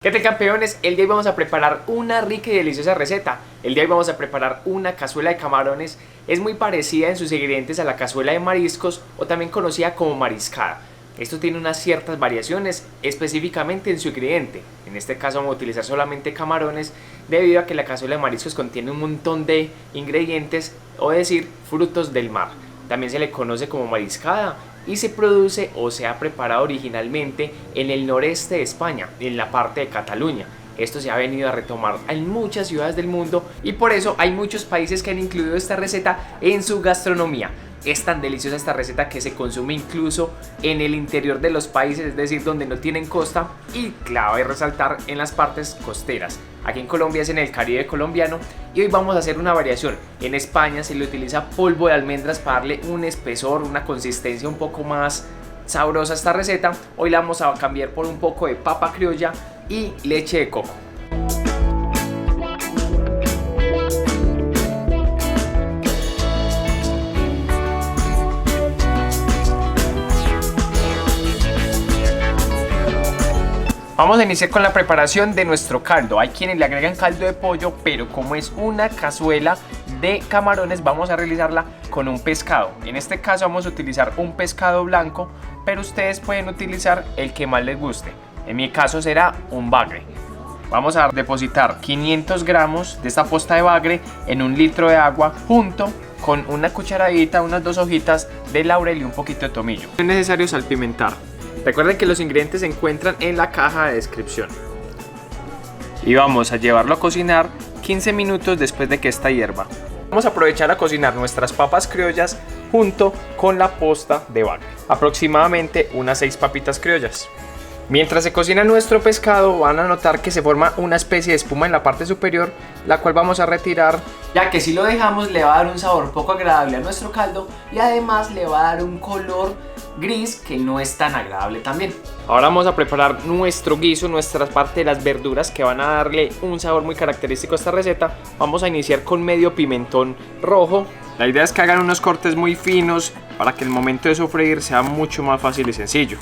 ¿Qué tal, campeones? El día de hoy vamos a preparar una rica y deliciosa receta. El día de hoy vamos a preparar una cazuela de camarones. Es muy parecida en sus ingredientes a la cazuela de mariscos o también conocida como mariscada. Esto tiene unas ciertas variaciones específicamente en su ingrediente. En este caso vamos a utilizar solamente camarones debido a que la cazuela de mariscos contiene un montón de ingredientes, o decir, frutos del mar. También se le conoce como mariscada y se produce o se ha preparado originalmente en el noreste de España, en la parte de Cataluña. Esto se ha venido a retomar en muchas ciudades del mundo y por eso hay muchos países que han incluido esta receta en su gastronomía. Es tan deliciosa esta receta que se consume incluso en el interior de los países, es decir, donde no tienen costa, y clave resaltar en las partes costeras. Aquí en Colombia es en el Caribe colombiano y hoy vamos a hacer una variación. En España se le utiliza polvo de almendras para darle un espesor, una consistencia un poco más sabrosa a esta receta. Hoy la vamos a cambiar por un poco de papa criolla y leche de coco. Vamos a iniciar con la preparación de nuestro caldo. Hay quienes le agregan caldo de pollo, pero como es una cazuela de camarones, vamos a realizarla con un pescado. En este caso vamos a utilizar un pescado blanco, pero ustedes pueden utilizar el que más les guste. En mi caso será un bagre. Vamos a depositar 500 gramos de esta posta de bagre en un litro de agua junto con una cucharadita, unas 2 hojitas de laurel y un poquito de tomillo. Es necesario salpimentar. Recuerden que los ingredientes se encuentran en la caja de descripción. Y vamos a llevarlo a cocinar 15 minutos después de que esta hierva. Vamos a aprovechar a cocinar nuestras papas criollas junto con la posta de bagre. Aproximadamente unas 6 papitas criollas. Mientras se cocina nuestro pescado, van a notar que se forma una especie de espuma en la parte superior, la cual vamos a retirar, ya que si lo dejamos le va a dar un sabor poco agradable a nuestro caldo y además le va a dar un color gris que no es tan agradable también. Ahora vamos a preparar nuestro guiso, nuestra parte de las verduras que van a darle un sabor muy característico a esta receta. Vamos a iniciar con medio pimentón rojo. La idea es que hagan unos cortes muy finos para que el momento de sofreír sea mucho más fácil y sencillo.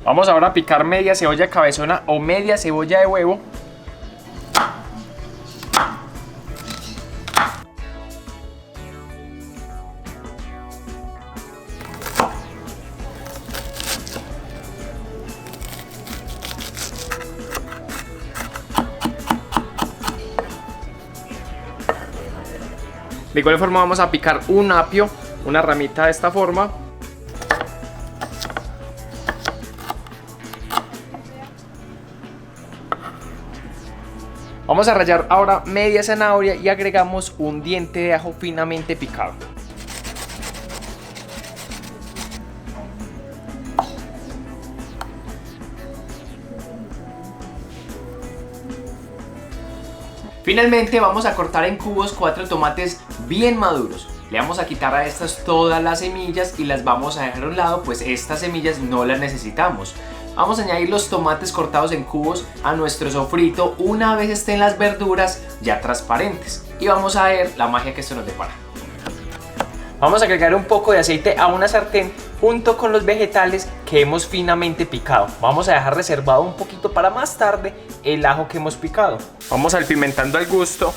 Vamos ahora a picar media cebolla cabezona o media cebolla de huevo. De igual forma vamos a picar un apio, una ramita de esta forma. Vamos a rallar ahora media zanahoria y agregamos un diente de ajo finamente picado. Finalmente vamos a cortar en cubos 4 tomates bien maduros. Le vamos a quitar a estas todas las semillas y las vamos a dejar a un lado, pues estas semillas no las necesitamos. Vamos a añadir los tomates cortados en cubos a nuestro sofrito una vez estén las verduras ya transparentes. Y vamos a ver la magia que esto nos depara. Vamos a agregar un poco de aceite a una sartén junto con los vegetales que hemos finamente picado. Vamos a dejar reservado un poquito para más tarde el ajo que hemos picado. Vamos salpimentando al gusto.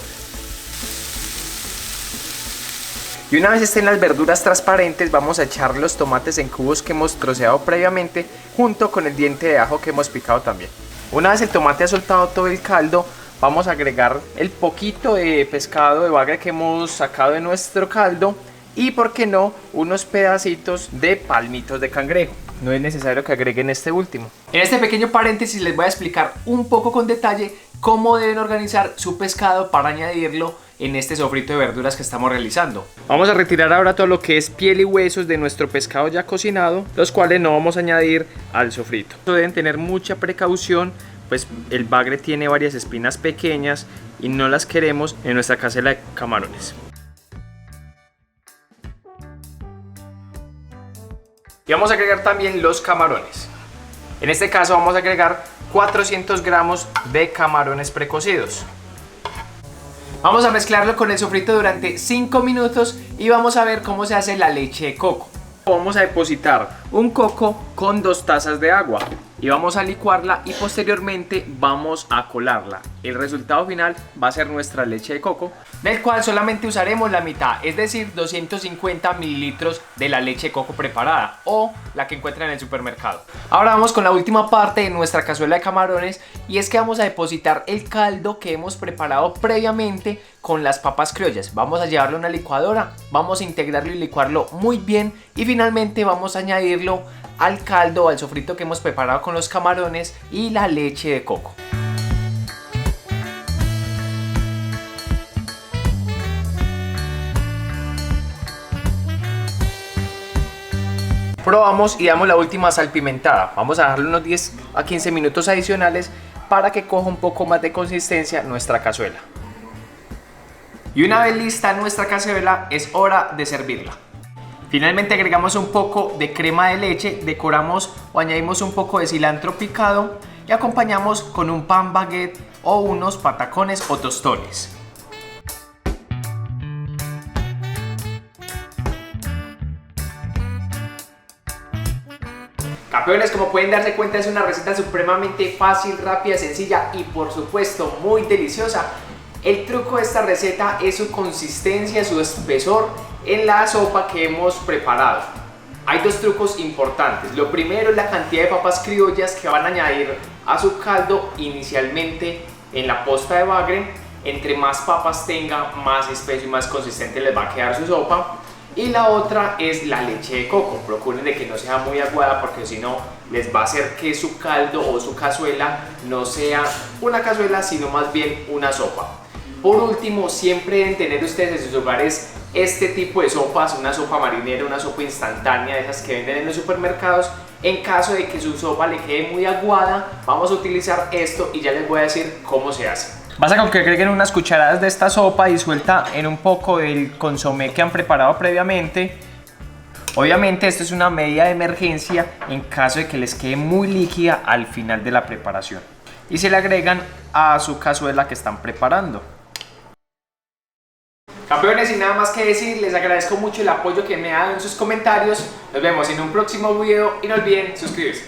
Y una vez estén las verduras transparentes, vamos a echar los tomates en cubos que hemos troceado previamente junto con el diente de ajo que hemos picado también. Una vez el tomate ha soltado todo el caldo, vamos a agregar el poquito de pescado de bagre que hemos sacado de nuestro caldo y, por qué no, unos pedacitos de palmitos de cangrejo. No es necesario que agreguen este último. En este pequeño paréntesis les voy a explicar un poco con detalle cómo deben organizar su pescado para añadirlo en este sofrito de verduras que estamos realizando. Vamos a retirar ahora todo lo que es piel y huesos de nuestro pescado ya cocinado, los cuales no vamos a añadir al sofrito. Deben tener mucha precaución, pues el bagre tiene varias espinas pequeñas y no las queremos en nuestra cazuela de camarones. Y vamos a agregar también los camarones. En este caso vamos a agregar 400 gramos de camarones precocidos. Vamos a mezclarlo con el sofrito durante 5 minutos y vamos a ver cómo se hace la leche de coco. campo vamos a depositar un coco con 2 tazas de agua y vamos a licuarla y posteriormente vamos a colarla. El resultado final va a ser nuestra leche de coco, del cual solamente usaremos la mitad, es decir, 250 mililitros de la leche de coco preparada o la que encuentran en el supermercado. Ahora vamos con la última parte de nuestra cazuela de camarones, y es que vamos a depositar el caldo que hemos preparado previamente con las papas criollas. Vamos a llevarlo a una licuadora, vamos a integrarlo y licuarlo muy bien, y finalmente vamos a añadirlo al caldo o al sofrito que hemos preparado con los camarones y la leche de coco. Probamos y damos la última salpimentada. Vamos a darle unos 10 a 15 minutos adicionales para que coja un poco más de consistencia nuestra cazuela. Y una vez lista nuestra cazuela, es hora de servirla. Finalmente agregamos un poco de crema de leche, decoramos o añadimos un poco de cilantro picado y acompañamos con un pan baguette o unos patacones o tostones. Campeones, como pueden darse cuenta, es una receta supremamente fácil, rápida, sencilla y por supuesto muy deliciosa. El truco de esta receta es su consistencia, su espesor en la sopa que hemos preparado. Hay 2 trucos importantes. Lo primero es la cantidad de papas criollas que van a añadir a su caldo inicialmente en la posta de bagre. Entre más papas tenga, más espeso y más consistente les va a quedar su sopa. Y la otra es la leche de coco. Procuren de que no sea muy aguada, porque si no les va a hacer que su caldo o su cazuela no sea una cazuela, sino más bien una sopa. Por último, siempre deben tener ustedes en sus hogares este tipo de sopas, una sopa marinera, una sopa instantánea, de esas que venden en los supermercados. En caso de que su sopa le quede muy aguada, vamos a utilizar esto y ya les voy a decir cómo se hace. Basta con que agreguen unas cucharadas de esta sopa disuelta en un poco del consomé que han preparado previamente. Obviamente esto es una medida de emergencia en caso de que les quede muy líquida al final de la preparación. Y se le agregan a su cazuela que están preparando. Campeones, sin nada más que decir, les agradezco mucho el apoyo que me han dado en sus comentarios. Nos vemos en un próximo video y no olviden suscribirse.